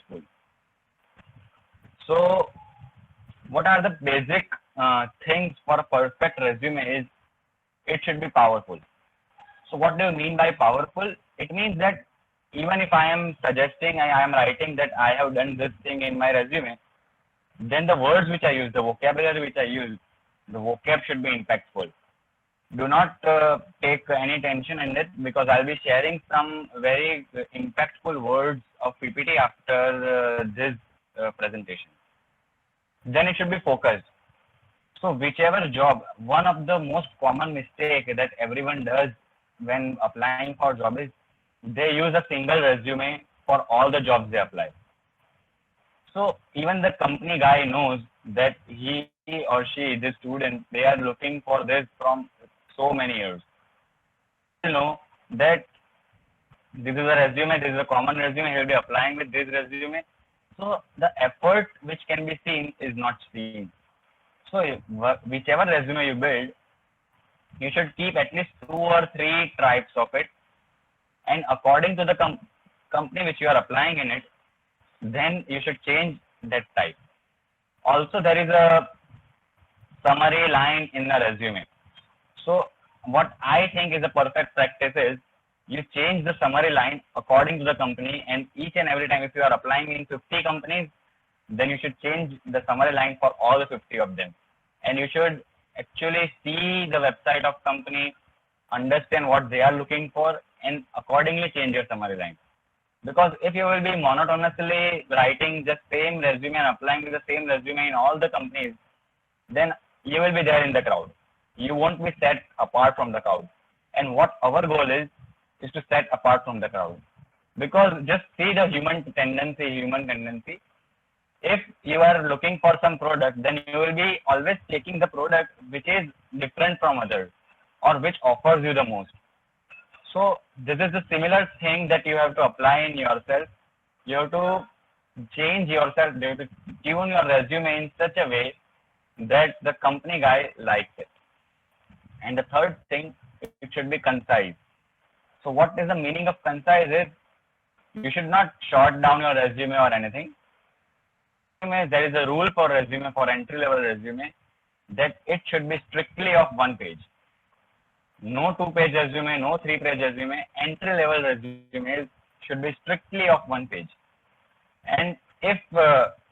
useful. So what are the basic things for a perfect resume is it should be powerful. So what do you mean by powerful? It means that even if I am suggesting, I am writing that I have done this thing in my resume, then the words which I use, the vocabulary which I use, the vocab should be impactful. Do not take any tension in it, because I'll be sharing some very impactful words of PPT after this presentation. Then it should be focused. So whichever job, one of the most common mistake that everyone does when applying for job is they use a single resume for all the jobs they apply. So even the company guy knows that he or she, the student, they are looking for this from so many years. You know that this is a resume, this is a common resume, he will be applying with this resume. So the effort which can be seen is not seen. So whichever resume you build, you should keep at least 2 or 3 types of it, and according to the company which you are applying in it, then you should change that type. Also, there is a summary line in the resume. So what I think is a perfect practice is you change the summary line according to the company, and each and every time if you are applying in 50 companies, then you should change the summary line for all the 50 of them. And you should actually see the website of company, understand what they are looking for, and accordingly change your summary line. Because if you will be monotonously writing just same resume and applying with the same resume in all the companies, then you will be there in the crowd. You won't be set apart from the crowd. And what our goal is to set apart from the crowd. Because just see the human tendency. If you are looking for some product, then you will be always checking the product which is different from others or which offers you the most. So this is the similar thing that you have to apply in yourself. You have to change yourself, you have to tune your resume in such a way that the company guy likes it. And the third thing, it should be concise. So what is the meaning of concise is, you should not short down your resume or anything. There is a rule for resume, for entry-level resume, that it should be strictly of 1 page. No 2-page resume, no 3-page resume. Entry-level resumes should be strictly of 1 page. And if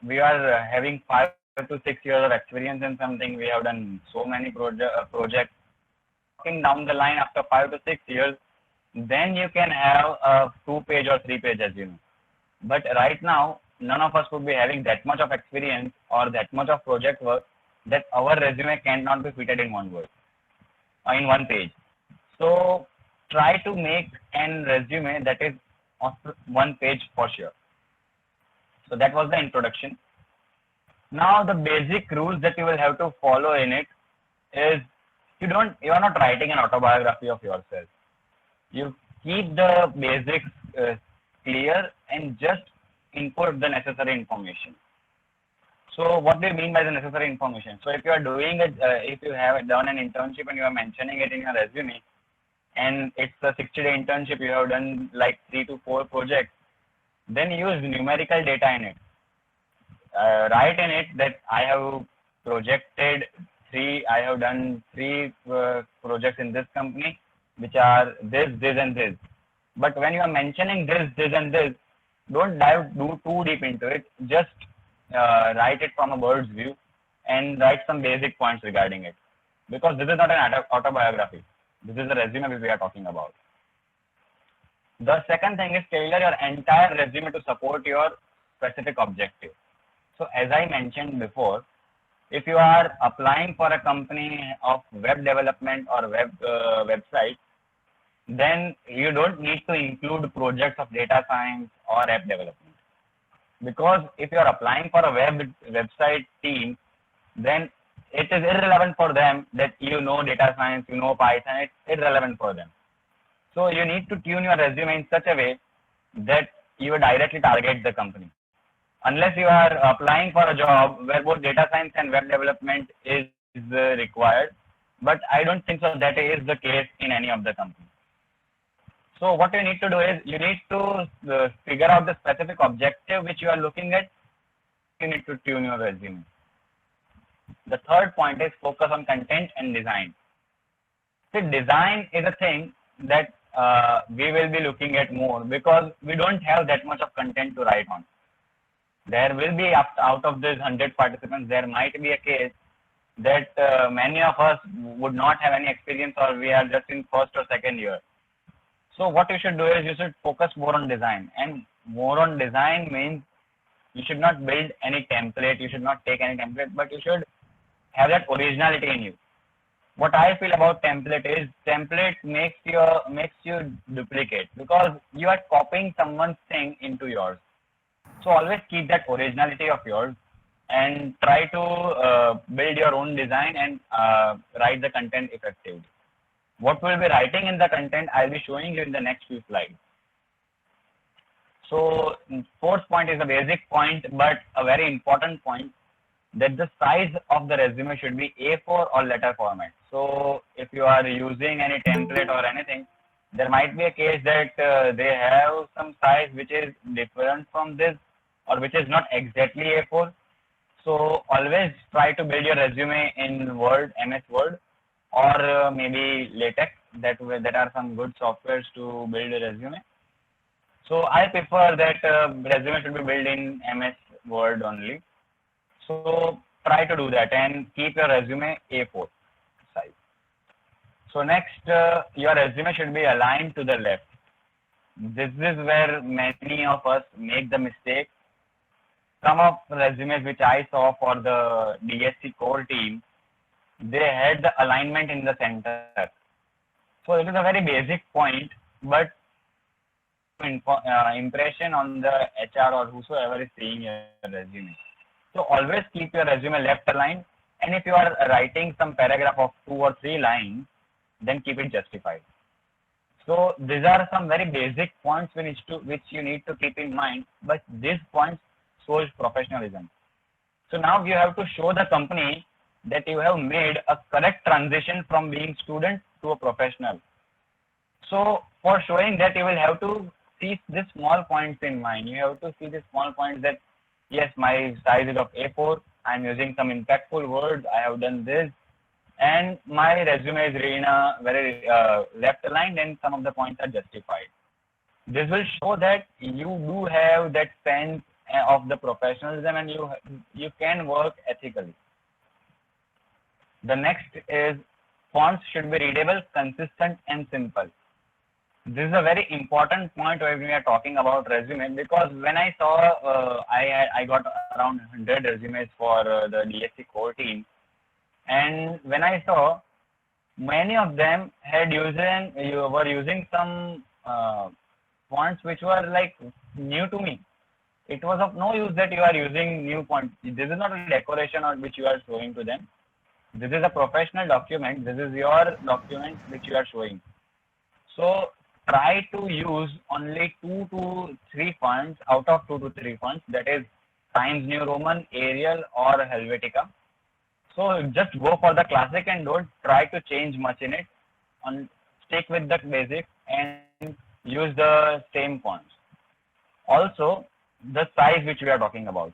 we are having 5 to 6 years of experience in something, we have done so many projects. Walking down the line after 5 to 6 years, then you can have a 2-page or 3-page resume. But right now, none of us would be having that much of experience or that much of project work that our resume cannot be fitted in 1 word, in 1 page. So try to make an resume that is of 1 page for sure. So that was the introduction. Now the basic rules that you will have to follow in it is, you are not writing an autobiography of yourself. You keep the basics clear and just input the necessary information. So what do you mean by the necessary information? So if you are doing it, if you have done an internship and you are mentioning it in your resume, and it's a 60-day internship, you have done like 3 to 4 projects, then use numerical data in it. Write in it that I have done 3 projects in this company, which are this, and this. But when you are mentioning this, and this, don't do too deep into it. Just write it from a bird's view and write some basic points regarding it. Because this is not an autobiography. This is the resume we are talking about. The second thing is, tailor your entire resume to support your specific objective. So as I mentioned before, if you are applying for a company of web development or website, then you don't need to include projects of data science or app development. Because if you are applying for a website team, then it is irrelevant for them that you know data science, you know Python. It's irrelevant for them. So you need to tune your resume in such a way that you directly target the company. Unless you are applying for a job where both data science and web development is required, but I don't think so that is the case in any of the companies. So what you need to do is you need to figure out the specific objective which you are looking at. You need to tune your resume. The third point is focus on content and design. See, design is a thing that we will be looking at more because we don't have that much of content to write on. There will be, out of these 100 participants, there might be a case that many of us would not have any experience, or we are just in first or second year. So what you should do is you should focus more on design, and more on design means you should not build any template, you should not take any template, but you should have that originality in you. What I feel about template is template makes you duplicate because you are copying someone's thing into yours. So always keep that originality of yours and try to build your own design and write the content effectively. What we'll be writing in the content, I'll be showing you in the next few slides. So fourth point is a basic point, but a very important point, that the size of the resume should be A4 or letter format. So if you are using any template or anything, there might be a case that they have some size which is different from this or which is not exactly A4. So always try to build your resume in Word, MS Word, or maybe LaTeX. That are some good softwares to build a resume. So I prefer that resume should be built in MS Word only. So try to do that and keep your resume A4 size. So next, your resume should be aligned to the left. This is where many of us make the mistake. Some of the resumes which I saw for the DSC core team, they had the alignment in the center. So it is a very basic point, but impression on the HR or whosoever is seeing your resume. So always keep your resume left aligned, and if you are writing some paragraph of 2 or 3 lines, then keep it justified. So these are some very basic points which you need to keep in mind, but these points shows professionalism. So now you have to show the company that you have made a correct transition from being student to a professional. So for showing that, you will have to see these small points in mind. You have to see these small points that yes, my size is of A4, I'm using some impactful words, I have done this, and my resume is in a very left aligned and some of the points are justified. This will show that you do have that sense of the professionalism and you can work ethically. The next is fonts should be readable, consistent, and simple. This is a very important point when we are talking about resume, because when I saw, I got around 100 resumes for the DSC core team, and when I saw many of them were using some fonts which were like new to me. It was of no use that you are using new fonts. This is not a decoration or which you are showing to them. This is a professional document. This is your document which you are showing. So try to use only 2 to 3 fonts out of 2 to 3 fonts, that is Times New Roman, Arial, or Helvetica. So just go for the classic and don't try to change much in it. Stick with the basics and use the same fonts. Also, the size which we are talking about.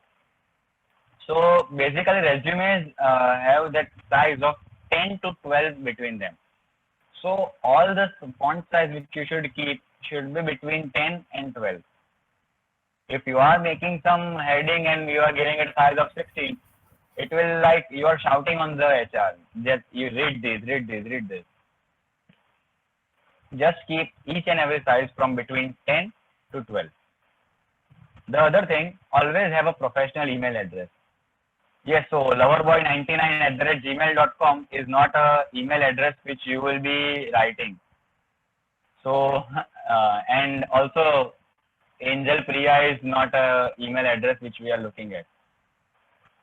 So basically resumes have that size of 10 to 12 between them. So all the font size which you should keep should be between 10 and 12. If you are making some heading and you are giving it a size of 16, it will like you are shouting on the HR. Just you read this. Just keep each and every size from between 10 to 12. The other thing, always have a professional email address. Yes, so loverboy99@gmail.com is not a email address which you will be writing. So, and also Angel Priya is not a email address which we are looking at.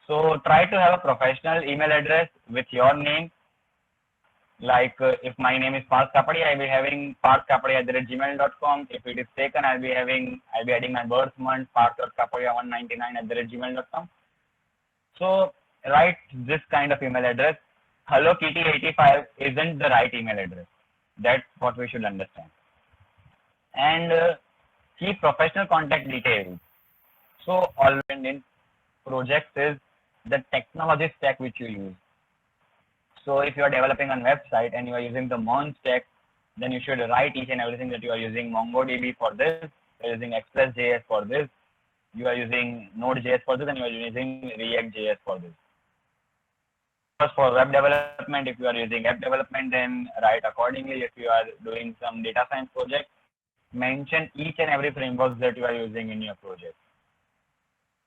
So try to have a professional email address with your name. Like if my name is Parth Kapadia, I'll be having parthkapadia@gmail.com. If it is taken, I'll be adding my birth month, parth.kapadia199@gmail.com. So write this kind of email address. Hello Kitty 85 isn't the right email address. That's what we should understand. and keep professional contact details. So all in projects is the technology stack which you use. So if you are developing a website and you are using the Mon stack, then you should write each and everything that you are using MongoDB for this, you are using Express.js for this, you are using Node.js for this, and you are using React.js for this. For web development, if you are using app development, then write accordingly. If you are doing some data science project, mention each and every framework that you are using in your project.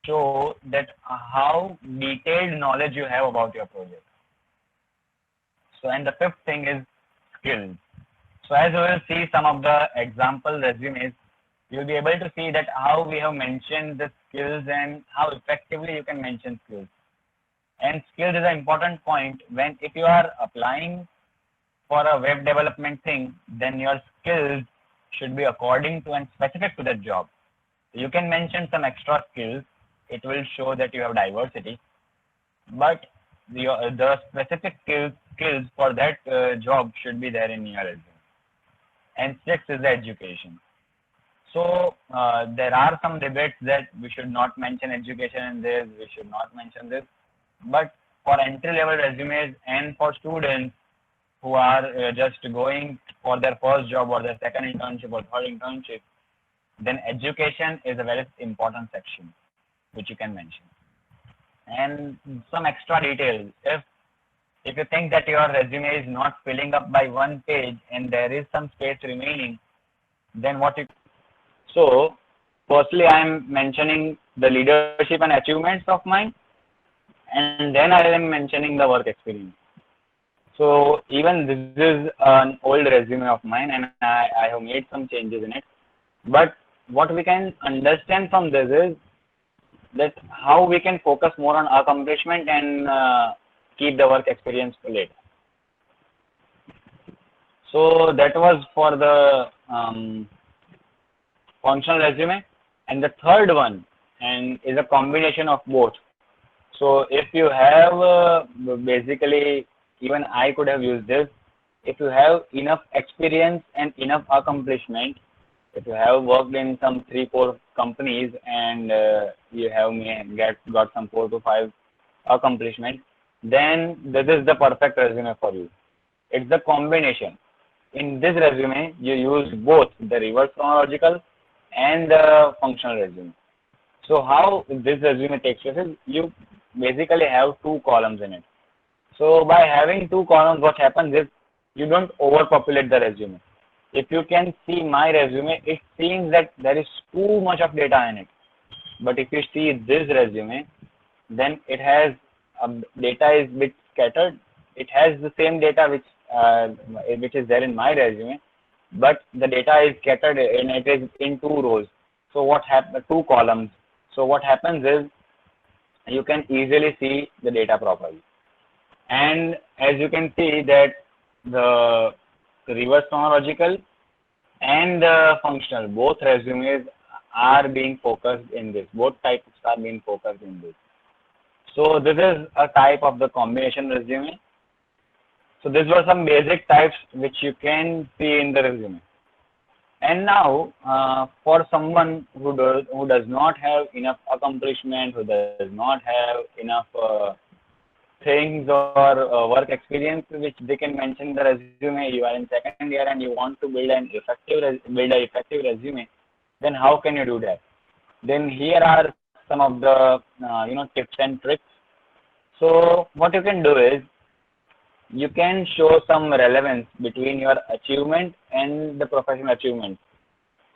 Show that how detailed knowledge you have about your project. So, and the fifth thing is skills. So as we will see some of the example resumes, you'll be able to see that how we have mentioned the skills and how effectively you can mention skills. And skills is an important point when if you are applying for a web development thing, then your skills should be according to and specific to that job. You can mention some extra skills. It will show that you have diversity, but the specific skills for that job should be there in your resume. And sixth is the education. So there are some debates that we should not mention education in this, we should not mention this. But for entry-level resumes and for students who are just going for their first job or their second internship or third internship, then education is a very important section which you can mention. And some extra details. If you think that your resume is not filling up by one page and there is some space remaining, then what you... So, firstly, I am mentioning the leadership and achievements of mine, and then I am mentioning the work experience. So even this is an old resume of mine, and I have made some changes in it. But what we can understand from this is that how we can focus more on accomplishment and keep the work experience later. So that was for the functional resume. And the third one and is a combination of both. So if you have basically, even I could have used this, if you have enough experience and enough accomplishment, if you have worked in some 3-4 companies and you have got some 4 to 5 accomplishments, then this is the perfect resume for you. It's the combination. In this resume, you use both the reverse chronological and the functional resume. So how this resume takes place is you basically have 2 columns in it. So by having 2 columns, what happens is you don't overpopulate the resume. If you can see my resume, it seems that there is too much of data in it. But if you see this resume, then it has data is bit scattered. It has the same data which is there in my resume, but the data is scattered and it is in 2 rows. So what happens? 2 columns. So what happens is you can easily see the data properly. And as you can see that the reverse chronological and the functional, both resumes are being focused in this. Both types are being focused in this. So this is a type of the combination resume. So these were some basic types which you can see in the resume. And now for someone who does not have enough accomplishment, who does not have enough things or work experience which they can mention in the resume, you are in second year and you want to build an effective resume, then how can you do that? Then here are some of the tips and tricks. So what you can do is you can show some relevance between your achievement and the professional achievement.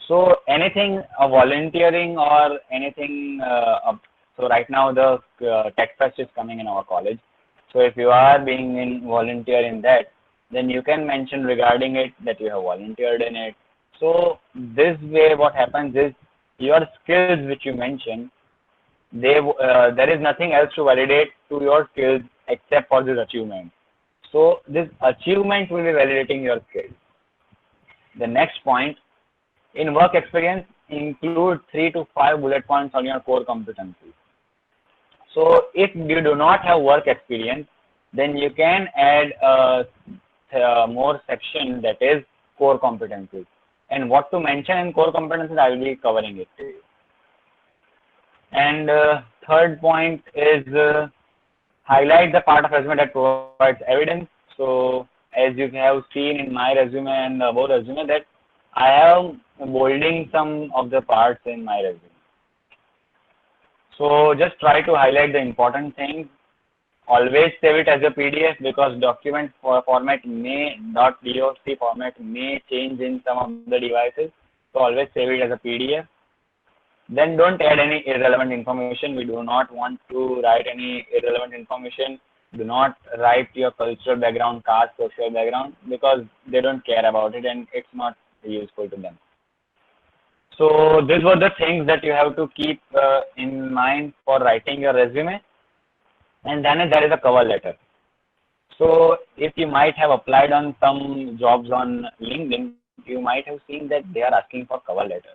So anything volunteering or anything, so right now the Tech Fest is coming in our college. So if you are being in volunteer in that, then you can mention regarding it that you have volunteered in it. So this way what happens is your skills which you mentioned, there is nothing else to validate to your skills except for this achievement. So this achievement will be validating your skills. The next point, in work experience, include 3 to 5 bullet points on your core competencies. So if you do not have work experience, then you can add a more section that is core competencies. and what to mention in core competencies, I will be covering it to you. And third point is highlight the part of resume that provides evidence. So as you have seen in my resume and above resume that I am bolding some of the parts in my resume. So just try to highlight the important things. Always save it as a PDF because document format may .doc format may change in some of the devices. So always save it as a PDF. Then don't add any irrelevant information. We do not want to write any irrelevant information. Do not write your cultural background, caste, social background because they don't care about it and it's not useful to them. So these were the things that you have to keep in mind for writing your resume. And then there is a cover letter. So if you might have applied on some jobs on LinkedIn, you might have seen that they are asking for cover letter.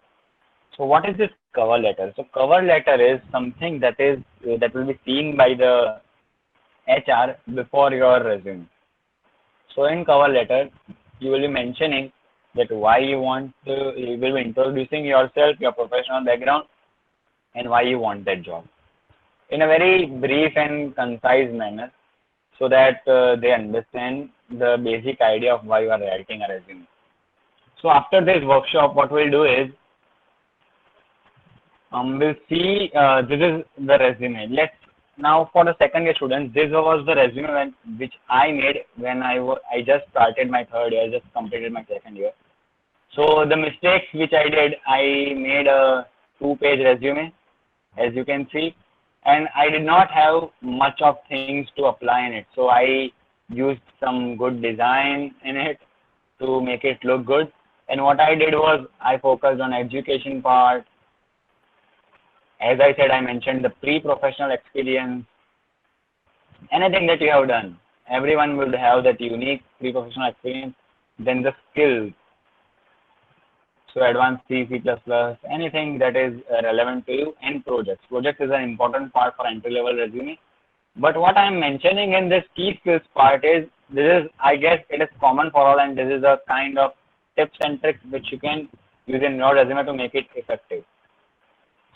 So what is this cover letter? So cover letter is something that will be seen by the HR before your resume. So in cover letter, you will be mentioning that why you will be introducing yourself, your professional background, and why you want that job in a very brief and concise manner so that they understand the basic idea of why you are writing a resume. So after this workshop, what we'll do is we'll see this is the resume. Now for the second year students, this was the resume which I made when I just started my third year, I just completed my second year. So the mistakes which I did, I made a 2-page resume, as you can see, and I did not have much of things to apply in it. So I used some good design in it to make it look good. And what I did was I focused on education part. As I said, I mentioned the pre-professional experience. Anything that you have done, everyone will have that unique pre-professional experience. Then the skills. So advanced C, C++, anything that is relevant to you, and projects. Projects is an important part for entry-level resume. But what I am mentioning in this key skills part is, I guess it is common for all, and this is a kind of tips and tricks which you can use in your resume to make it effective.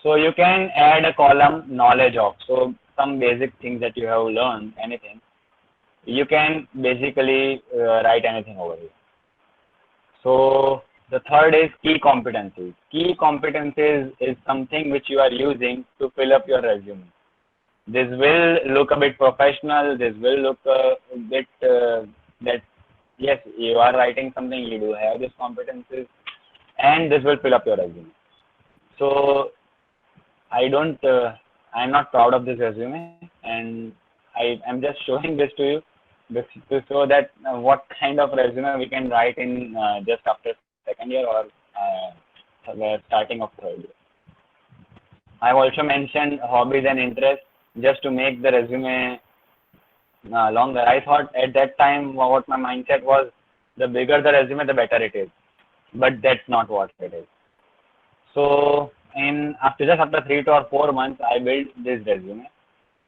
So you can add a column knowledge of. So some basic things that you have learned, anything. You can basically write anything over here. So the third is key competencies. Key competencies is something which you are using to fill up your resume. This will look a bit professional. This will look a bit that yes, you are writing something, you do have these competencies, and this will fill up your resume. So I'm not proud of this resume, and I'm just showing this to you to show that what kind of resume we can write in just after second year or the starting of third year. I've also mentioned hobbies and interests just to make the resume longer. I thought at that time what my mindset was, the bigger the resume, the better it is. But that's not what it is. So after 3 to 4 months, I built this resume.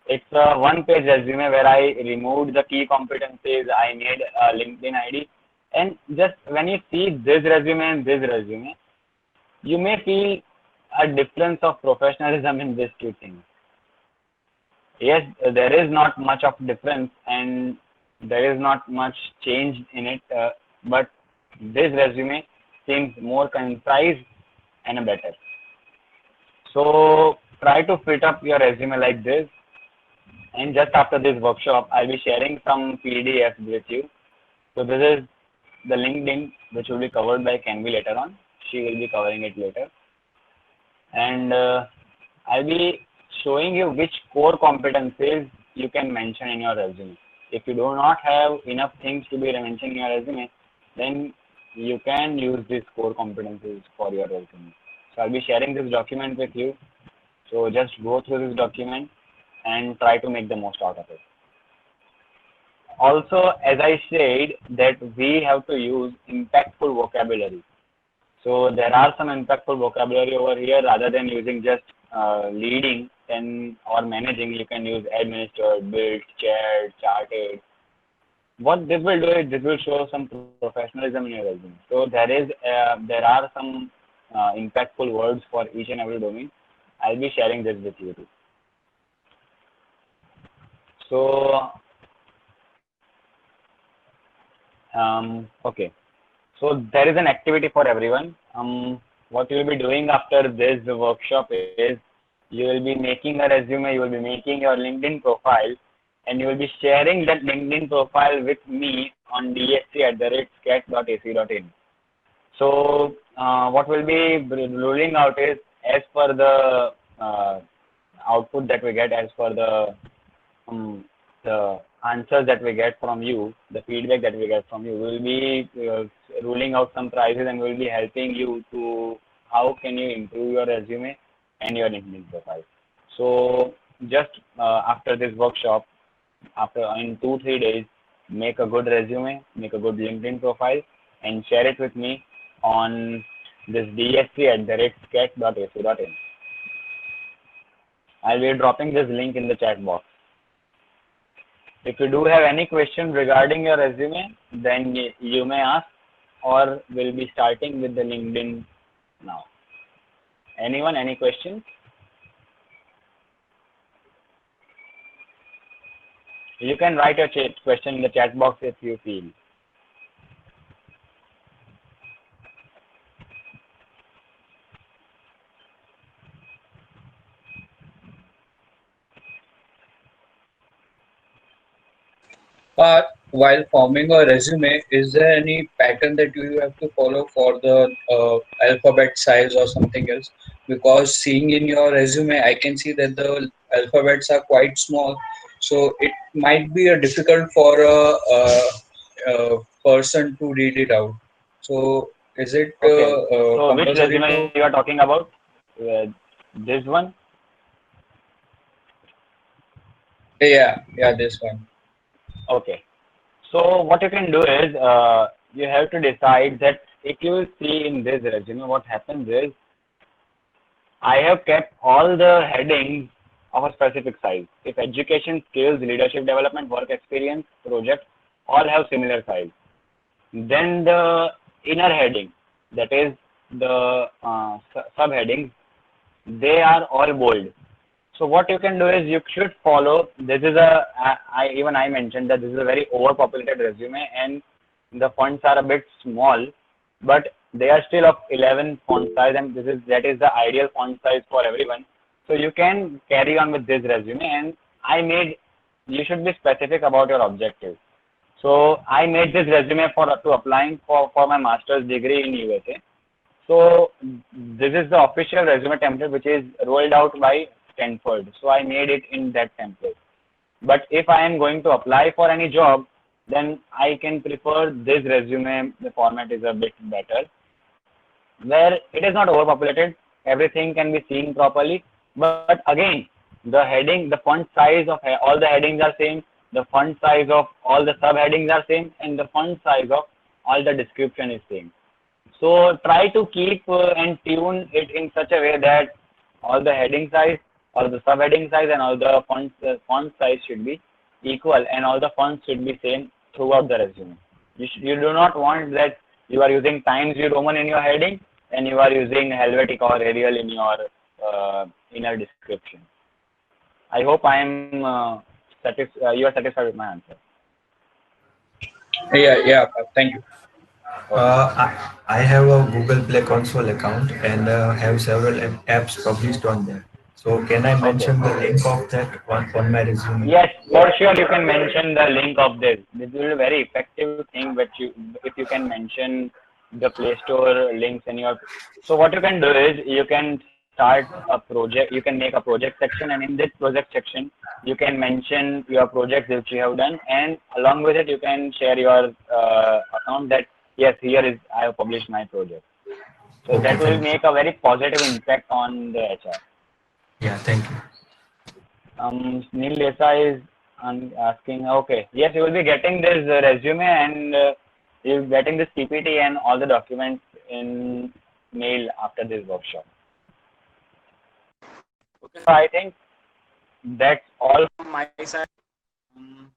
It's a 1-page resume where I removed the key competencies. I made a LinkedIn ID. And just when you see this resume and this resume, you may feel a difference of professionalism in these two things. Yes, there is not much of difference and there is not much change in it, but this resume seems more concise and better. So try to fit up your resume like this. And just after this workshop, I'll be sharing some PDFs with you. So this is the LinkedIn, which will be covered by Kenvi later on. She will be covering it later. And I'll be showing you which core competencies you can mention in your resume. If you do not have enough things to be mentioned in your resume, then you can use these core competencies for your resume. So I'll be sharing this document with you. So just go through this document and try to make the most out of it. Also, as I said, that we have to use impactful vocabulary. So there are some impactful vocabulary over here. Rather than using just leading or managing, you can use administered, built, chaired, charted. What this will do is this will show some professionalism in your resume. So there are some impactful words for each and every domain. I'll be sharing this with you too. So okay. So there is an activity for everyone. What you will be doing after this workshop is you will be making a resume, you will be making your LinkedIn profile, and you will be sharing that LinkedIn profile with me on dsc@scat.ac.in. So what will be ruling out is as per the uh, output that we get, as per the answers that we get from you, the feedback that we get from you, we will be ruling out some prices and we will be helping you to how can you improve your resume and your LinkedIn profile. So just after this workshop, after in 2-3 days, make a good resume, make a good LinkedIn profile, and share it with me on this dsc@scat.ac.in. I'll be dropping this link in the chat box. If you do have any questions regarding your resume, then you may ask, or we'll be starting with the LinkedIn now. Anyone, any questions? You can write your question in the chat box if you feel. While forming a resume, is there any pattern that you have to follow for the alphabet size or something else? Because seeing in your resume, I can see that the alphabets are quite small, so it might be difficult for a person to read it out. So, is it Okay. So which compulsory resume to? you are talking about? This one? Yeah, this one. Okay. So what you can do is you have to decide that if you see in this resume, what happens is I have kept all the headings of a specific size. If education, skills, leadership development, work experience, project all have similar size, then the inner heading, that is the subheadings, they are all bold. So what you can do is you should follow. This is even I mentioned that this is a very overpopulated resume and the fonts are a bit small, but they are still of 11 font size, and that is the ideal font size for everyone. So you can carry on with this resume, and I made you should be specific about your objective. So I made this resume for to applying for my master's degree in USA. So this is the official resume template which is rolled out by Stanford. So I made it in that template. But if I am going to apply for any job, then I can prefer this resume. The format is a bit better, where it is not overpopulated. Everything can be seen properly. But again, the heading, the font size of all the headings are same. The font size of all the subheadings are same, and the font size of all the description is same. So try to keep and tune it in such a way that all the heading size, all the subheading size, and all the font size should be equal, and all the fonts should be same throughout the resume. You do not want that you are using Times New Roman in your heading and you are using Helvetic or Arial in your inner description. I hope I am you are satisfied with my answer. Yeah. Thank you. Okay. I have a Google Play Console account and have several apps published on there. So can I Okay. mention the link of that one on my resume? Yes, for sure you can mention the link of this. This will be a very effective thing, but if you can mention the Play Store links in your. So what you can do is you can start a project. You can make a project section, and in this project section, you can mention your projects which you have done, and along with it, you can share your account that yes, here is I have published my project. So Okay, that will thank you. make a very positive impact on the HR. Yeah, thank you. Neil Desai is asking, okay, yes, you will be getting this resume and you'll be getting this PPT and all the documents in mail after this workshop. Okay, so I think that's all from my side. Um,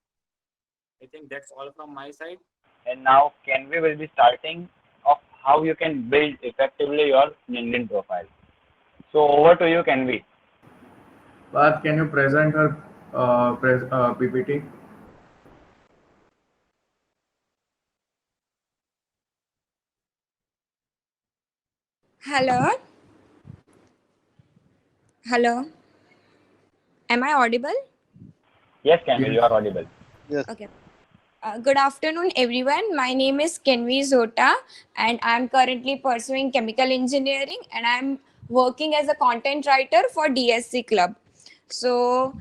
I think that's all from my side. And now Kenvi will be starting of how you can build effectively your LinkedIn profile. So over to you, Kenvi. Parth, can you present her PPT? Hello, hello. Am I audible? Yes, Kenvi, you Yes. are audible. Yes. Okay. Good afternoon, everyone. My name is Kenvi Zota, and I'm currently pursuing chemical engineering, and I'm working as a content writer for DSC Club. So,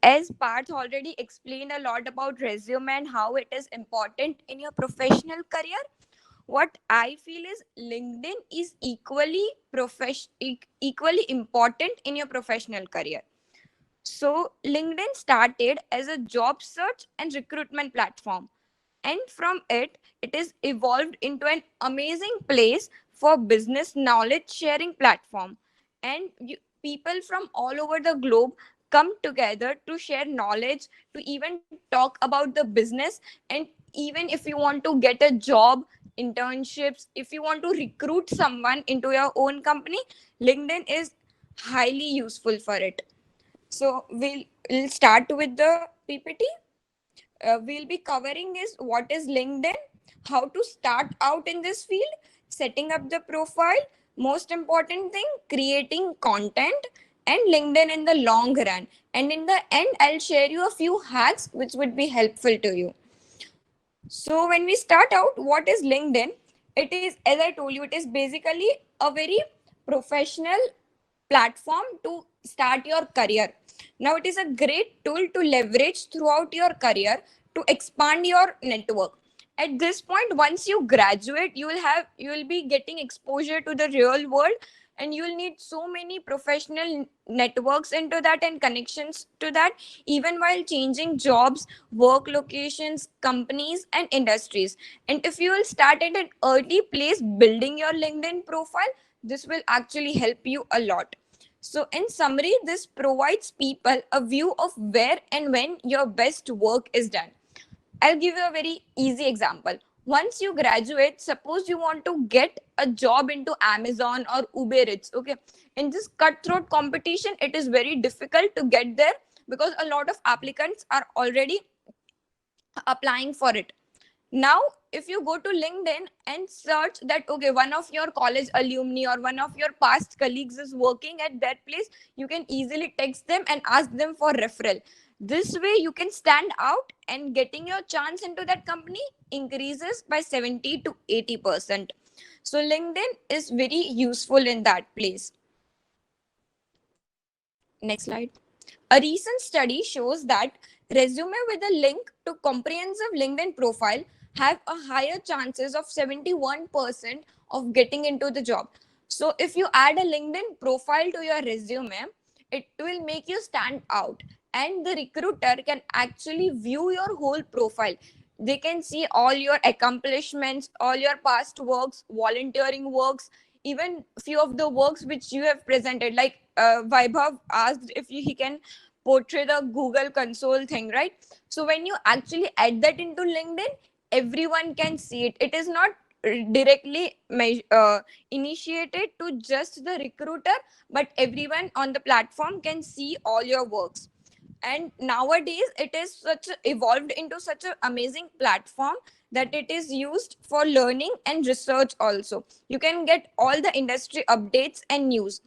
as Parth already explained a lot about resume and how it is important in your professional career, what I feel is LinkedIn is equally important in your professional career. So, LinkedIn started as a job search and recruitment platform. And from it is evolved into an amazing place for business knowledge sharing platform. And people from all over the globe come together to share knowledge, to even talk about the business. And even if you want to get a job, internships, if you want to recruit someone into your own company, LinkedIn is highly useful for it. So we'll start with the PPT. We'll be covering is what is LinkedIn, how to start out in this field, setting up the profile, most important thing, creating content, and LinkedIn in the long run. And in the end, I'll share you a few hacks which would be helpful to you. So when we start out, what is LinkedIn? It is, as I told you, it is basically a very professional platform to start your career. Now it is a great tool to leverage throughout your career to expand your network. At this point, once you graduate, you will be getting exposure to the real world, and you will need so many professional networks into that and connections to that, even while changing jobs, work locations, companies, and industries. And if you will start at an early place building your LinkedIn profile, this will actually help you a lot. So, in summary, this provides people a view of where and when your best work is done. I'll give you a very easy example. Once you graduate, suppose you want to get a job into Amazon or Uber Eats. Okay, in this cutthroat competition, it is very difficult to get there because a lot of applicants are already applying for it. Now if you go to LinkedIn and search that, okay, one of your college alumni or one of your past colleagues is working at that place, you can easily text them and ask them for referral. This way you can stand out, and getting your chance into that company increases by 70 to 80%. So LinkedIn is very useful in that place. Next slide. A recent study shows that resume with a link to comprehensive LinkedIn profile have a higher chances of 71% of getting into the job. So if you add a LinkedIn profile to your resume, it will make you stand out, and the recruiter can actually view your whole profile. They can see all your accomplishments, all your past works, volunteering works, even few of the works which you have presented. Like Vaibhav asked if he can portray the Google console thing, right? So when you actually add that into LinkedIn, everyone can see it. It is not directly initiated to just the recruiter, but everyone on the platform can see all your works. And nowadays it is evolved into such an amazing platform that it is used for learning and research also. You can get all the industry updates and news.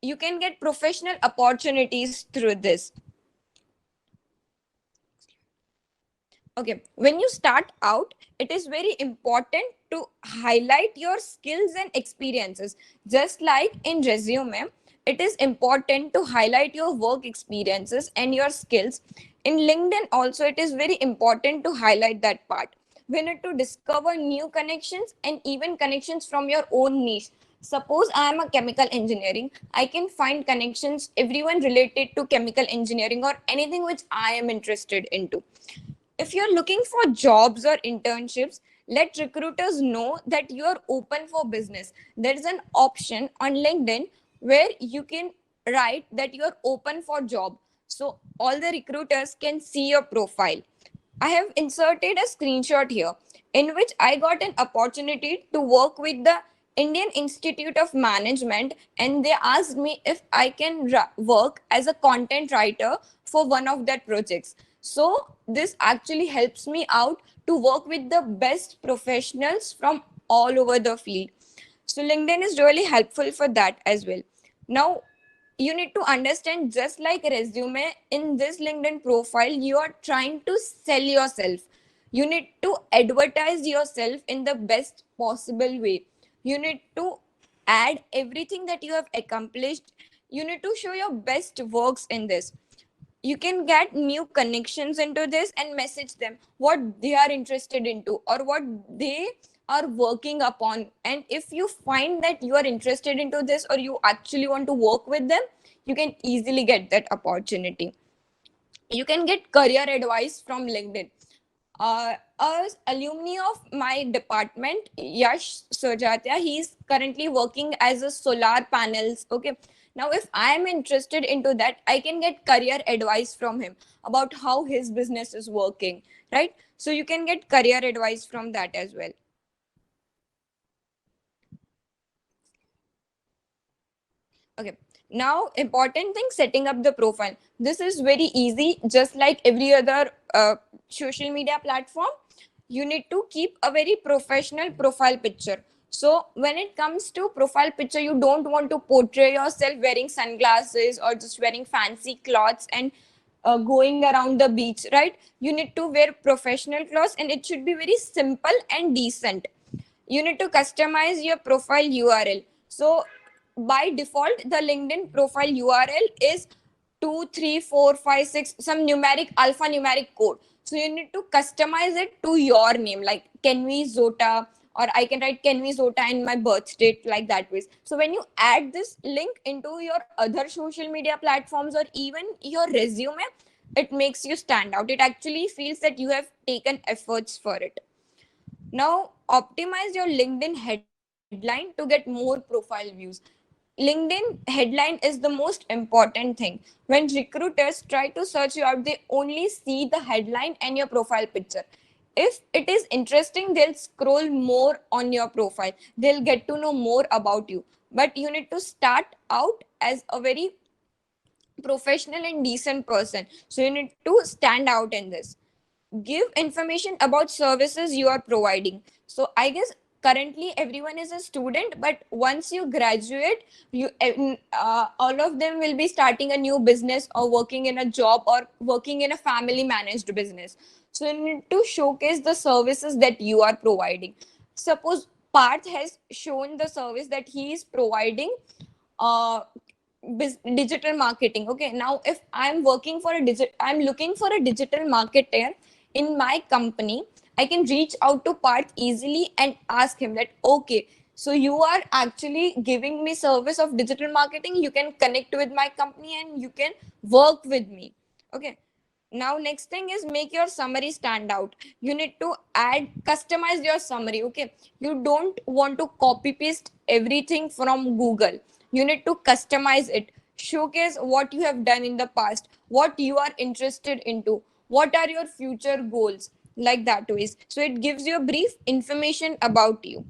You can get professional opportunities through this. Okay, when you start out, it is very important to highlight your skills and experiences. Just like in resume, it is important to highlight your work experiences and your skills. In LinkedIn also, it is very important to highlight that part. We need to discover new connections and even connections from your own niche. Suppose I am a chemical engineering, I can find connections, everyone related to chemical engineering or anything which I am interested into. If you're looking for jobs or internships, let recruiters know that you're open for business. There is an option on LinkedIn where you can write that you're open for job. So all the recruiters can see your profile. I have inserted a screenshot here in which I got an opportunity to work with the Indian Institute of Management, and they asked me if I can work as a content writer for one of their projects. So this actually helps me out to work with the best professionals from all over the field. So LinkedIn is really helpful for that as well. Now you need to understand, just like resume, in this LinkedIn profile you are trying to sell yourself. You need to advertise yourself in the best possible way. You need to add everything that you have accomplished. You need to show your best works in this. You can get new connections into this and message them what they are interested into or what they are working upon. And if you find that you are interested into this or you actually want to work with them, you can easily get that opportunity. You can get career advice from LinkedIn. A alumni of my department, Yash Sojatia, he's currently working as a solar panels. Okay. Now, if I'm interested into that, I can get career advice from him about how his business is working, right? So you can get career advice from that as well. Okay. Now, important thing, setting up the profile. This is very easy, just like every other social media platform. You need to keep a very professional profile picture. So when it comes to profile picture, you don't want to portray yourself wearing sunglasses or just wearing fancy clothes and going around the beach, right? You need to wear professional clothes and it should be very simple and decent. You need to customize your profile URL. So by default, the LinkedIn profile URL is 23456, some numeric alphanumeric code. So you need to customize it to your name, like Kenvi Zota, or I can write Kenvi Zota and my birth date, like that ways. So when you add this link into your other social media platforms or even your resume, it makes you stand out. It actually feels that you have taken efforts for it. Now, optimize your LinkedIn headline to get more profile views. LinkedIn headline is the most important thing. When recruiters try to search you out, they only see the headline and your profile picture. If it is interesting, they'll scroll more on your profile. They'll get to know more about you. But you need to start out as a very professional and decent person. So you need to stand out in this. Give information about services you are providing. So I guess currently everyone is a student, but once you graduate, all of them will be starting a new business or working in a job or working in a family managed business. So you need to showcase the services that you are providing. Suppose Parth has shown the service that he is providing uh, digital marketing. Okay, now if I'm looking for a digital marketer in my company, I can reach out to Parth easily and ask him that, okay, so you are actually giving me service of digital marketing, you can connect with my company and you can work with me. Okay. Now next thing is make your summary stand out. You need to customize your summary. Okay, you don't want to copy paste everything from Google. You need to customize it. Showcase what you have done in the past, what you are interested into, what are your future goals, like that ways. So it gives you a brief information about you.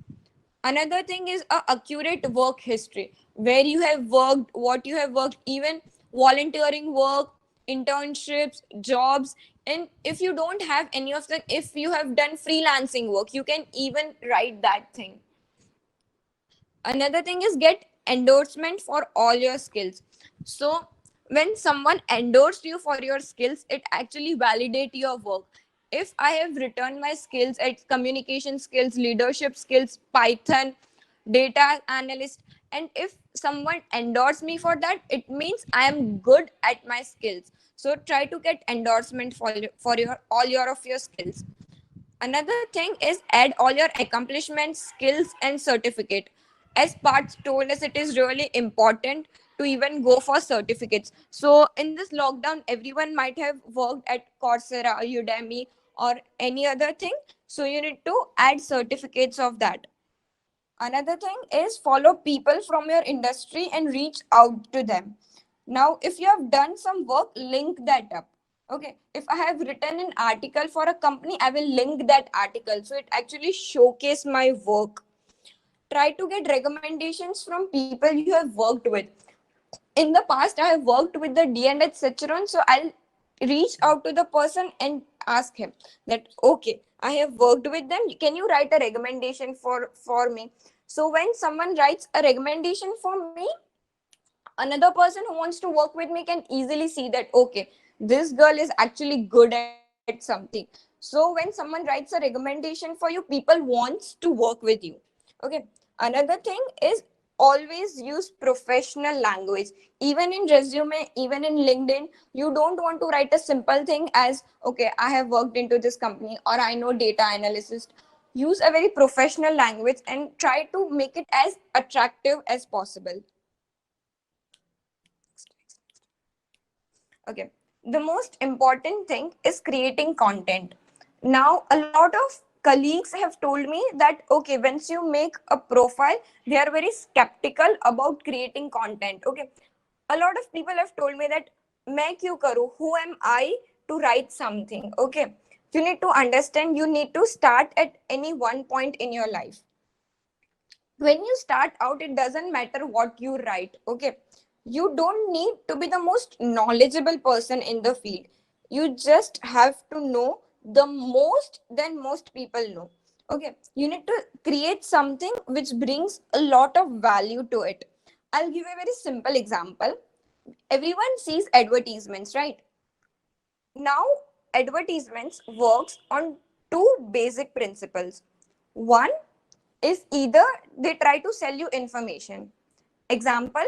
Another thing is a accurate work history, where you have worked, what you have worked, even volunteering work, internships, jobs. And if you don't have any of them, if you have done freelancing work, you can even write that thing. Another thing is get endorsement for all your skills. So when someone endorsed you for your skills, it actually validate your work. If I have written my skills at communication skills, leadership skills, Python, data analyst, and if someone endorse me for that, it means I am good at my skills. So try to get endorsement for your all your of your skills. Another thing is add all your accomplishments, skills, and certificate. As Parth told us, it is really important to even go for certificates. So in this lockdown, everyone might have worked at Coursera, Udemy, or any other thing. So you need to add certificates of that. Another thing is follow people from your industry and reach out to them. Now, if you have done some work, link that up. Okay, if I have written an article for a company, I will link that article so it actually showcase my work. Try to get recommendations from people you have worked with. In the past, I have worked with the D&H Secheron, so I'll reach out to the person and ask him that, okay, I have worked with them, can you write a recommendation for me? So when someone writes a recommendation for me, another person who wants to work with me can easily see that, okay, this girl is actually good at something. So when someone writes a recommendation for you, people wants to work with you. Okay, another thing is always use professional language. Even in resume, even in LinkedIn, you don't want to write a simple thing as, okay, I have worked into this company or I know data analysis. Use a very professional language and try to make it as attractive as possible. Okay, the most important thing is creating content. Now a lot of colleagues have told me that, okay, once you make a profile, they are very skeptical about creating content. Okay, a lot of people have told me that, मैं क्यों करूँ, who am I to write something? Okay, you need to understand, you need to start at any one point in your life. When you start out, it doesn't matter what you write. Okay, you don't need to be the most knowledgeable person in the field. You just have to know the most than most people know. Okay, you need to create something which brings a lot of value to it. I'll give a very simple example. Everyone sees advertisements, right? Now advertisements works on two basic principles. One is either they try to sell you information. Example,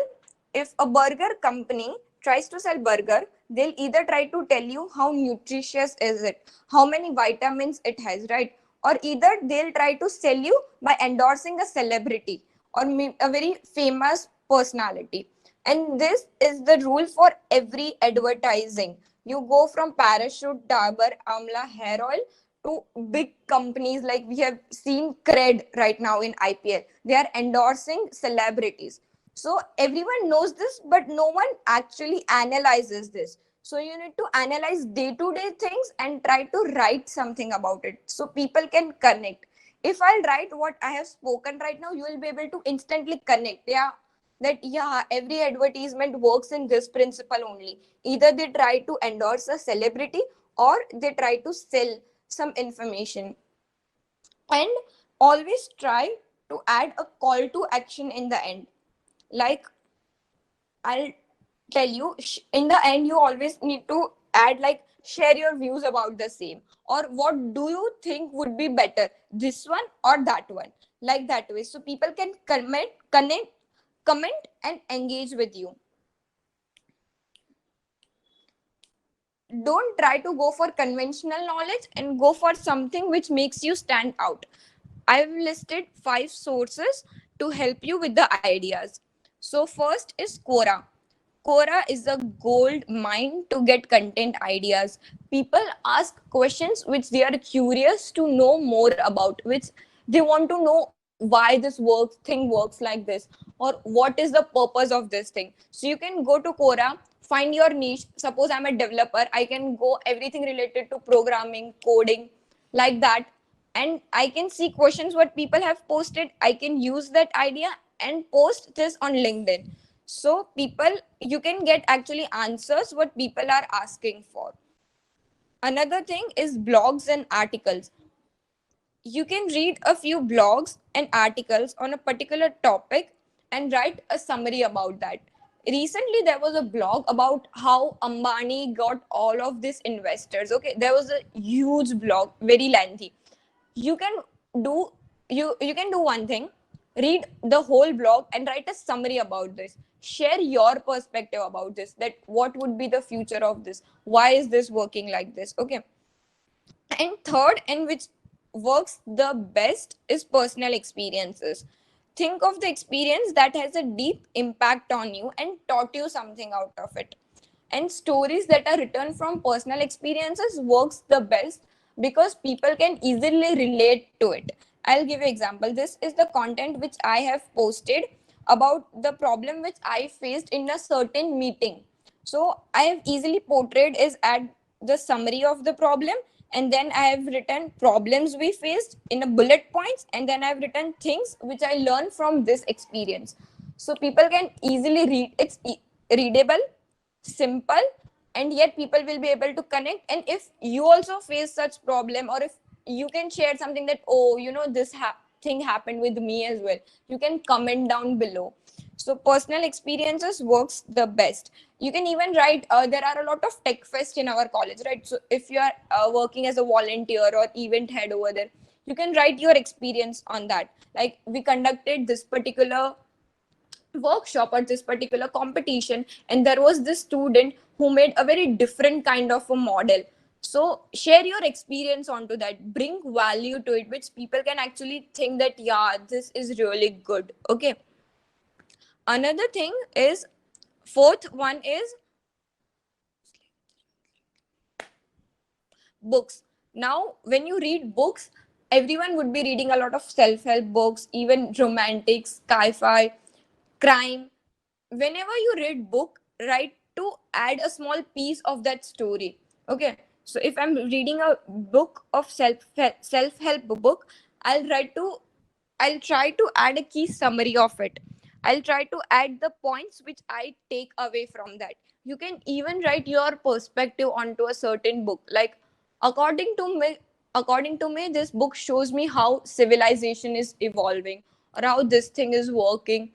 if a burger company tries to sell burger, they'll either try to tell you how nutritious is it, how many vitamins it has, right? Or either they'll try to sell you by endorsing a celebrity or a very famous personality. And this is the rule for every advertising. You go from Parachute, Dabur, Amla hair oil to big companies like we have seen Cred right now in IPL. They are endorsing celebrities. So everyone knows this, but no one actually analyzes this. So you need to analyze day-to-day things and try to write something about it so people can connect. If I'll write what I have spoken right now, you will be able to instantly connect. Yeah, that yeah, every advertisement works in this principle only. Either they try to endorse a celebrity or they try to sell some information. And always try to add a call to action in the end. Like, I'll tell you, in the end, you always need to add like, share your views about the same, or what do you think would be better, this one or that one, like that way, so people can comment and engage with you. Don't try to go for conventional knowledge and go for something which makes you stand out. I've listed 5 sources to help you with the ideas. So first is Quora. Quora is a gold mine to get content ideas. People ask questions which they are curious to know more about, which they want to know why this thing works like this, or what is the purpose of this thing. So you can go to Quora, find your niche. Suppose I'm a developer, I can go everything related to programming, coding, like that, and I can see questions what people have posted. I can use that idea and post this on LinkedIn. So people, you can get actually answers what people are asking for. Another thing is blogs and articles. You can read a few blogs and articles on a particular topic and write a summary about that. Recently, there was a blog about how Ambani got all of these investors. Okay, there was a huge blog, very lengthy. You can do you can do one thing, read the whole blog and write a summary about this. Share your perspective about this. That what would be the future of this? Why is this working like this? Okay, and third, and which works the best, is personal experiences. Think of the experience that has a deep impact on you and taught you something out of it. And stories that are written from personal experiences works the best because people can easily relate to it. I'll give you example. This is the content which I have posted about the problem which I faced in a certain meeting. So I have easily portrayed is at the summary of the problem, and then I have written problems we faced in a bullet points, and then I've written things which I learned from this experience. So people can easily read. It's readable, simple, and yet people will be able to connect. And if you also face such problem, or if you can share something that, oh, this thing happened with me as well, you can comment down below. So personal experiences works the best. You can even write, there are a lot of tech fest in our college, right? So if you are working as a volunteer or event head over there, you can write your experience on that. Like, we conducted this particular workshop or this particular competition, and there was this student who made a very different kind of a model. So share your experience onto that, bring value to it, which people can actually think that, yeah, this is really good. Okay. Another thing is, fourth one is books. Now, when you read books, everyone would be reading a lot of self-help books, even romantic, sci-fi, crime. Whenever you read book, try to add a small piece of that story. Okay. So if I'm reading a book of self-help book, I'll write to I'll try to add a key summary of it. I'll try to add the points which I take away from that. You can even write your perspective onto a certain book. Like, according to me, this book shows me how civilization is evolving, or how this thing is working.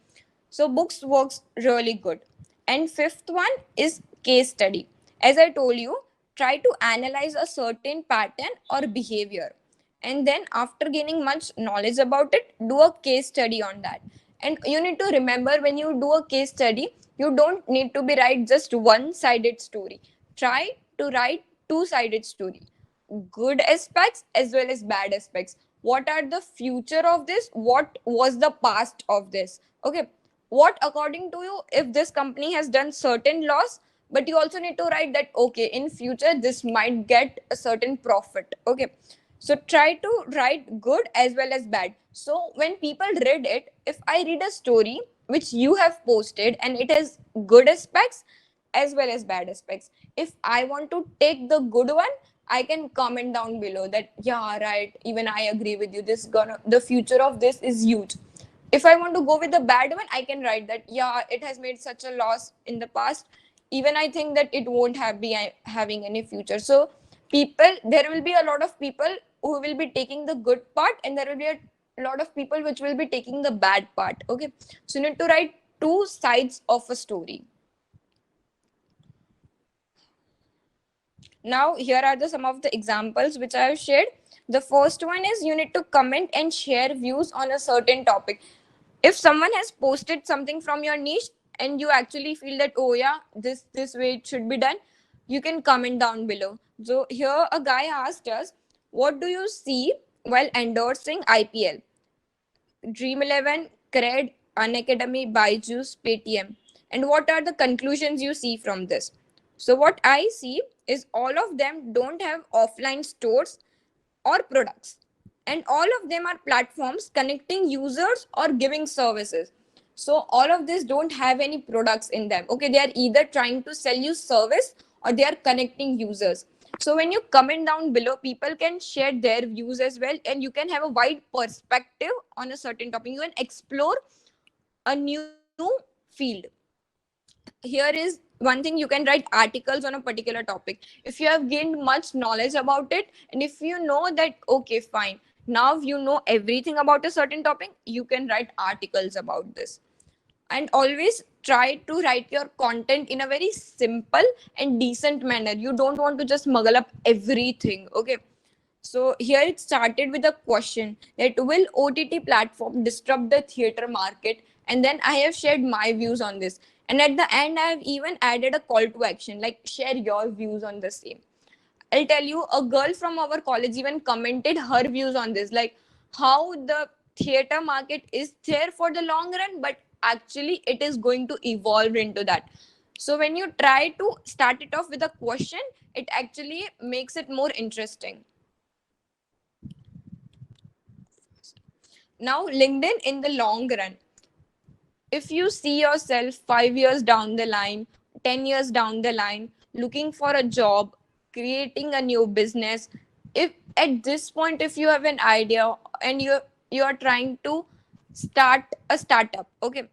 So books works really good. And fifth one is case study. As I told you, try to analyze a certain pattern or behavior, and then after gaining much knowledge about it, do a case study on that. And you need to remember, when you do a case study, you don't need to be write just one sided story. Try to write two-sided story, good aspects as well as bad aspects. What are the future of this, what was the past of this? Okay. What, according to you, if this company has done certain loss, but you also need to write that, okay, in future this might get a certain profit. Okay. So try to write good as well as bad. So when people read it, if I read a story which you have posted and it has good aspects as well as bad aspects, if I want to take the good one, I can comment down below that, yeah, right, even I agree with you, this gonna the future of this is huge. If I want to go with the bad one, I can write that, yeah, it has made such a loss in the past, even I think that it won't having any future. So there will be a lot of people who will be taking the good part, and there will be a lot of people which will be taking the bad part. Okay. So you need to write two sides of a story. Now, here are some of the examples which I have shared. The first one is, you need to comment and share views on a certain topic. If someone has posted something from your niche and you actually feel that, oh yeah, this way it should be done, you can comment down below. So here a guy asked us, what do you see while endorsing IPL? Dream 11, Cred, Unacademy, Byju's, Paytm. And what are the conclusions you see from this? So what I see is, all of them don't have offline stores or products, and all of them are platforms connecting users or giving services. So all of this don't have any products in them. Okay, they are either trying to sell you service or they are connecting users. So when you comment down below, people can share their views as well, and you can have a wide perspective on a certain topic. You can explore a new field. Here is one thing, you can write articles on a particular topic. If you have gained much knowledge about it, and if you know that, okay, fine, now you know everything about a certain topic, you can write articles about this. And always try to write your content in a very simple and decent manner. You don't want to just muggle up everything. Okay. So here it started with a question that, will OTT platform disrupt the theater market? And then I have shared my views on this. And at the end, I have even added a call to action, like, share your views on the same. I'll tell you, a girl from our college even commented her views on this, like how the theater market is there for the long run, but actually it is going to evolve into that. So when you try to start it off with a question, it actually makes it more interesting. Now, LinkedIn in the long run. If you see yourself 5 years down the line, 10 years down the line, looking for a job, creating a new business. If at this point, if you have an idea and you are trying to start a startup, okay,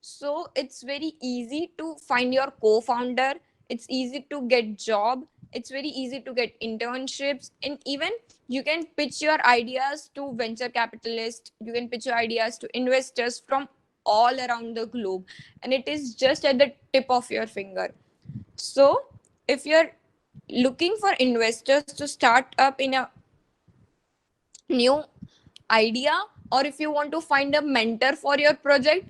so it's very easy to find your co-founder, it's easy to get job, it's very easy to get internships, and even you can pitch your ideas to venture capitalists, you can pitch your ideas to investors from all around the globe, and it is just at the tip of your finger. So if you're looking for investors to start up in a new idea, or if you want to find a mentor for your project,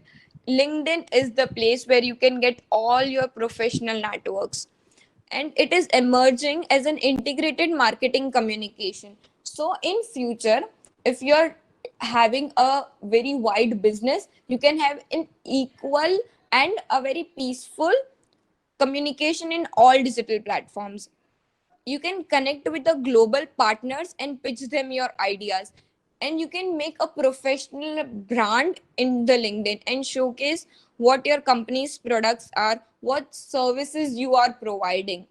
LinkedIn is the place where you can get all your professional networks, and it is emerging as an integrated marketing communication. So in future, if you're having a very wide business, you can have an equal and a very peaceful communication in all digital platforms. You can connect with the global partners and pitch them your ideas, and you can make a professional brand in the LinkedIn and showcase what your company's products are, what services you are providing.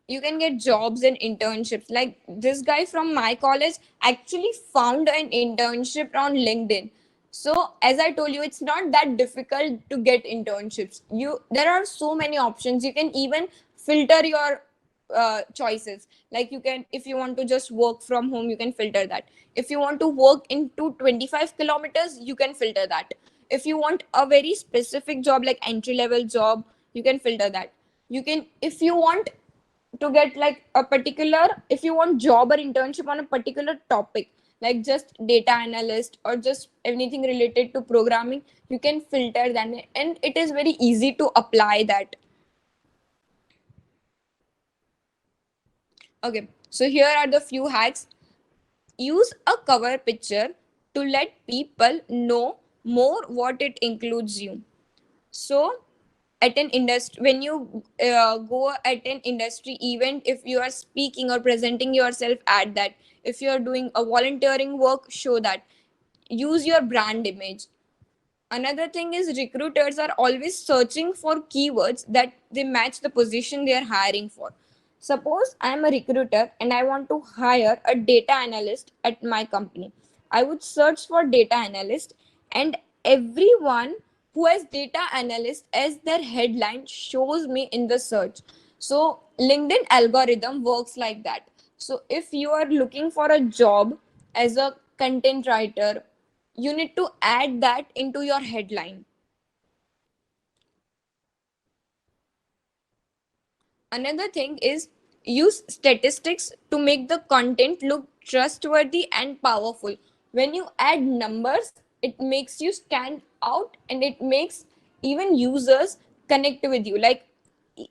You can get jobs and internships. Like this guy from my college actually found an internship on LinkedIn. So as I told you, it's not that difficult to get internships. There are so many options. You can even filter your choices. Like you can, if you want to just work from home, you can filter that. If you want to work into 25 kilometers, you can filter that. If you want a very specific job like entry level job, you can filter that. You can, if you want to get like a particular, if you want job or internship on a particular topic, like just data analyst or just anything related to programming, you can filter that, and it is very easy to apply that. Okay, so here are the few hacks. Use a cover picture to let people know more what it includes you. So at an industry, when you go at an industry event, if you are speaking or presenting yourself at that, if you are doing a volunteering work, show that. Use your brand image. Another thing is recruiters are always searching for keywords that they match the position they are hiring for. Suppose I am a recruiter and I want to hire a data analyst at my company. I would search for data analyst, and everyone who has data analyst as their headline shows me in the search. So LinkedIn algorithm works like that. So if you are looking for a job as a content writer, you need to add that into your headline. Another thing is use statistics to make the content look trustworthy and powerful. When you add numbers, it makes you stand out and it makes even users connect with you. Like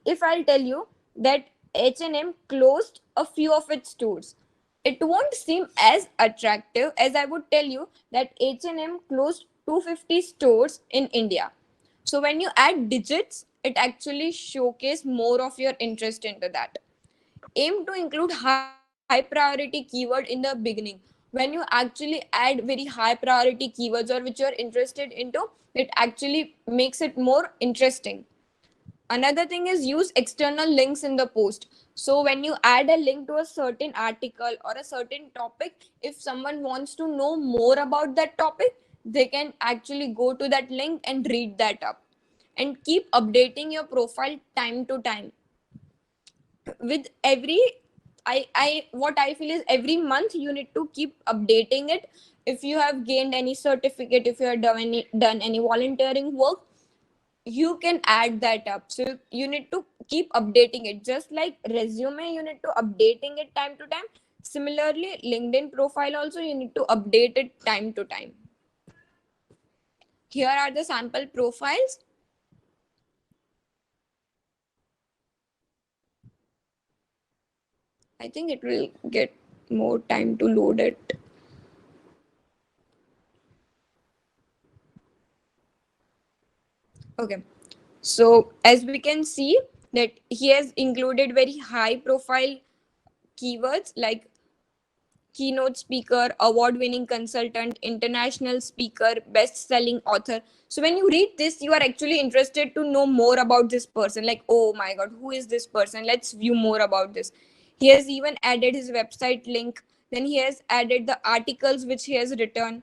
if I'll tell you that H&M closed a few of its stores, it won't seem as attractive as I would tell you that H&M closed 250 stores in India. So when you add digits, it actually showcase more of your interest into that. Aim to include high priority keyword in the beginning. When you actually add very high priority keywords or which you're interested into, it actually makes it more interesting. Another thing is use external links in the post. So when you add a link to a certain article or a certain topic, if someone wants to know more about that topic, they can actually go to that link and read that up. And keep updating your profile time to time. With every, I what I feel is every month you need to keep updating it. If you have gained any certificate, if you have done any volunteering work, you can add that up. So you need to keep updating it, just like resume you need to updating it time to time. Similarly, LinkedIn profile also you need to update it time to time. Here are the sample profiles. I think it will get more time to load it. Okay, so as we can see that he has included very high profile keywords like keynote speaker, award-winning consultant, international speaker, best-selling author. So when you read this, you are actually interested to know more about this person. Like, oh my God, who is this person? Let's view more about this. He has even added his website link. Then he has added the articles which he has written.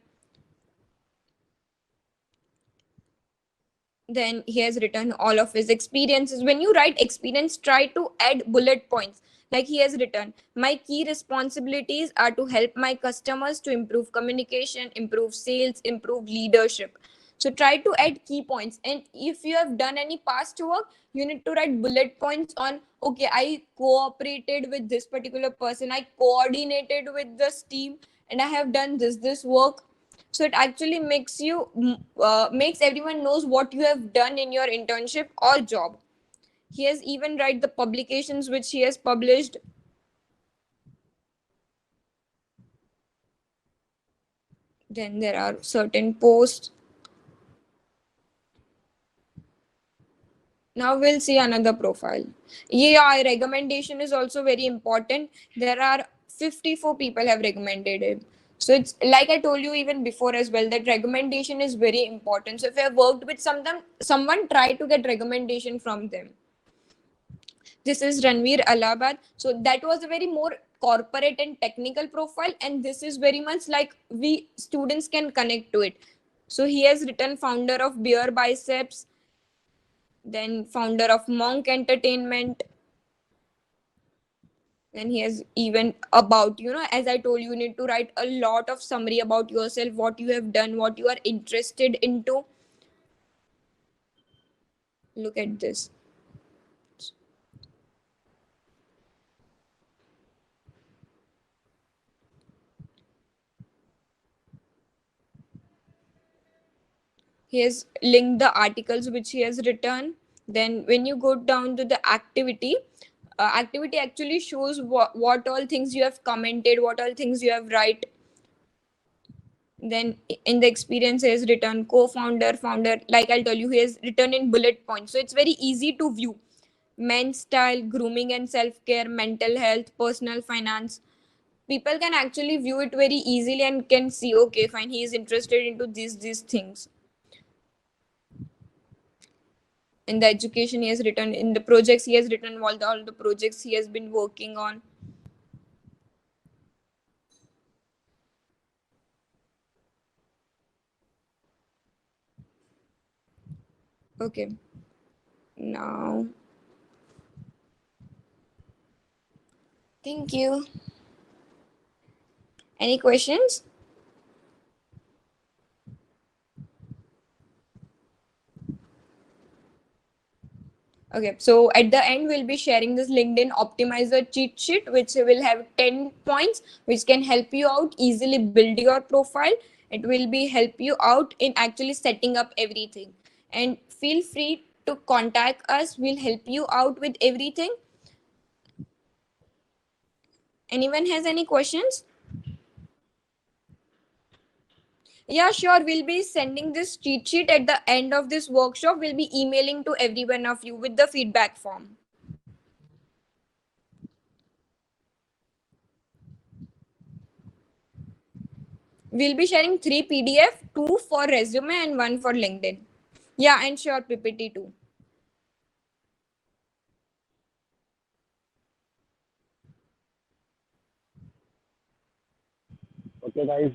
Then he has written all of his experiences. When you write experience, try to add bullet points. Like he has written, my key responsibilities are to help my customers to improve communication, improve sales, improve leadership. So try to add key points. And if you have done any past work, you need to write bullet points on, okay, I cooperated with this particular person, I coordinated with this team, and I have done this work. So it actually makes you makes everyone knows what you have done in your internship or job. He has even write the publications which he has published. Then there are certain posts. Now we'll see another profile. Yeah, recommendation is also very important. There are 54 people have recommended him. So it's like I told you even before as well, that recommendation is very important. So if you have worked with someone, try to get recommendation from them. This is Ranveer Allahabad. So that was a very more corporate and technical profile, and this is very much like we students can connect to it. So he has written founder of Beer Biceps, then founder of Monk Entertainment. Then he has even about, as I told you, you need to write a lot of summary about yourself, what you have done, what you are interested into. Look at this. He has linked the articles which he has written. Then when you go down to the activity, activity actually shows what all things you have commented, what all things you have write. Then in the experience he has written co-founder, founder, like I'll tell you, he has written in bullet points, so it's very easy to view. Men's style, grooming and self-care, mental health, personal finance. People can actually view it very easily and can see, okay, fine, he is interested into these things. In the education he has written, in the projects he has written all the projects he has been working on. Okay, now thank you. Any questions? Okay, so at the end, we'll be sharing this LinkedIn Optimizer cheat sheet, which will have 10 points, which can help you out easily build your profile. It will be help you out in actually setting up everything. And feel free to contact us. We'll help you out with everything. Anyone has any questions? Yeah, sure. We'll be sending this cheat sheet at the end of this workshop. We'll be emailing to every one of you with the feedback form. We'll be sharing 3 PDF, 2 for resume and 1 for LinkedIn. Yeah, and sure, PPT too. Okay, guys.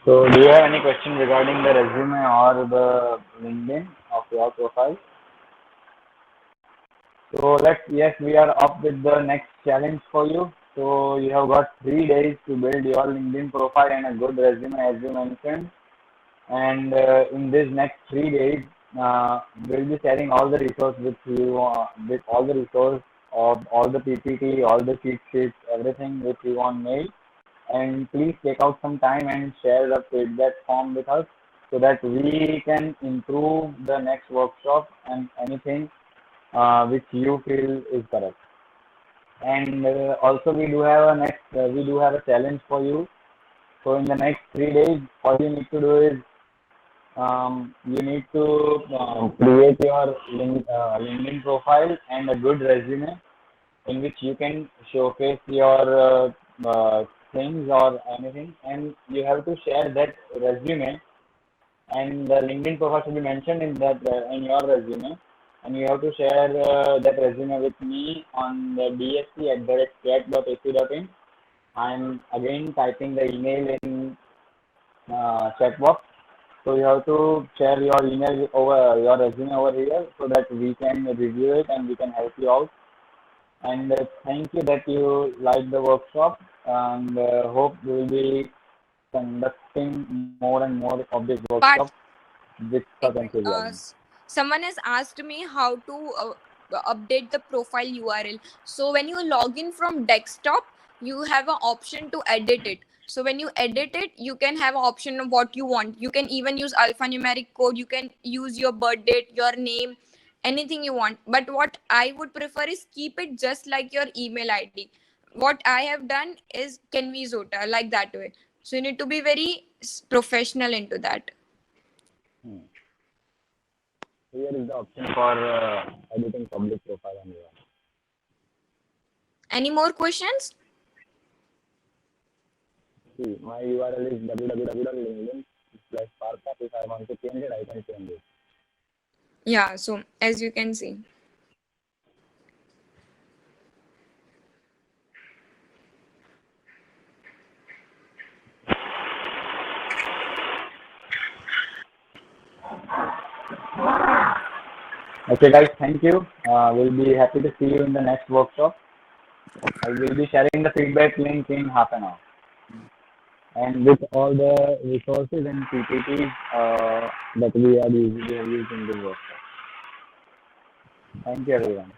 So, do you have any question regarding the resume or the LinkedIn of your profile? So yes, we are up with the next challenge for you. So you have got 3 days to build your LinkedIn profile and a good resume, as you mentioned. And in these next 3 days, we'll be sharing all the resources with you, with all the resources of all the PPT, all the cheat sheets, everything with you on mail. And please take out some time and share the feedback form with us so that we can improve the next workshop and anything which you feel is correct. And also we do have a challenge for you. So in the next 3 days, all you need to do is you need to create your LinkedIn profile and a good resume in which you can showcase your things or anything, and you have to share that resume, and the LinkedIn profile should be mentioned in that in your resume, and you have to share that resume with me on the dsc@cat.ac.in. I'm again typing the email in chat box. So you have to share your email over your resume over here so that we can review it and we can help you out. And thank you that you like the workshop, and hope we will be conducting more and more of this workshop But with such enthusiasm. someone has asked me how to update the profile URL. So when you log in from desktop, you have an option to edit it. So when you edit it, you can have an option of what you want. You can even use alphanumeric code. You can use your birth date, your name, anything you want. But what I would prefer is keep it just like your email ID. What I have done is Kenvi Zota, like that way. So you need to be very professional into that. Here is the option for editing public profile on URL. Any more questions? See, my URL is www.linkedin/Parth. If I want to change it, I can change it. Yeah, so as you can see. Okay, guys, thank you. We'll be happy to see you in the next workshop. I will be sharing the feedback link in half an hour. And with all the resources and PPTs that we have used in this workshop. Thank you, everyone.